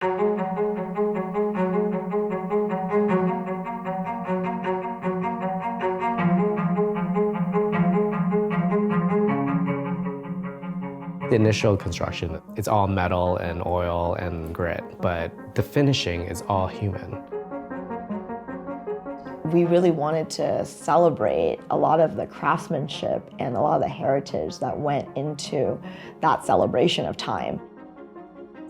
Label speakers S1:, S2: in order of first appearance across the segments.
S1: The initial construction, it's all metal and oil and grit, but the finishing is all human.
S2: We really wanted to celebrate a lot of the craftsmanship and a lot of the heritage that went into that celebration of time.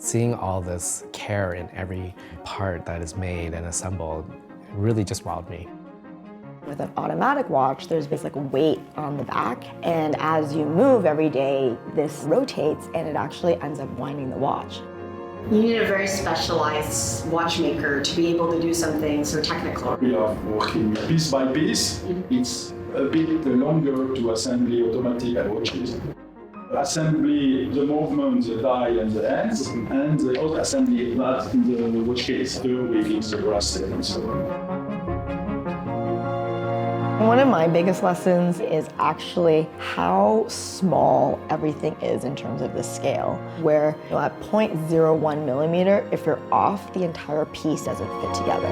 S1: Seeing all this care in every part that is made and assembled really just wowed me.
S2: With an automatic watch, there's basically a weight on the back, and as you move every day, this rotates and it actually ends up winding the watch.
S3: You need a very specialized watchmaker to be able to do something so technical.
S4: We are working piece by piece. It's a bit longer to assemble automatic watches. Assembly the movement, the dial and the hands, and the other assembly that in the watch case, the wheels, the bracelet and so on.
S2: One of my biggest lessons is actually how small everything is in terms of the scale, where at 0.01 millimeter, if you're off, the entire piece doesn't fit together.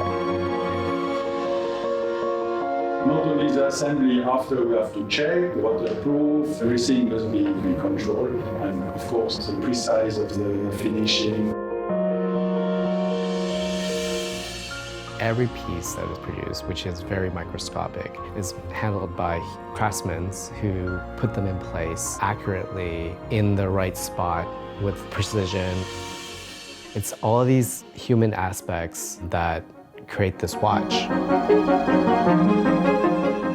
S4: Not only the assembly, after we have to check, waterproof, everything must be controlled, and of course the precise of the finishing.
S1: Every piece that is produced, which is very microscopic, is handled by craftsmen who put them in place accurately in the right spot with precision. It's all these human aspects that create this watch.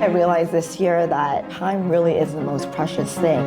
S2: I realized this year that time really is the most precious thing.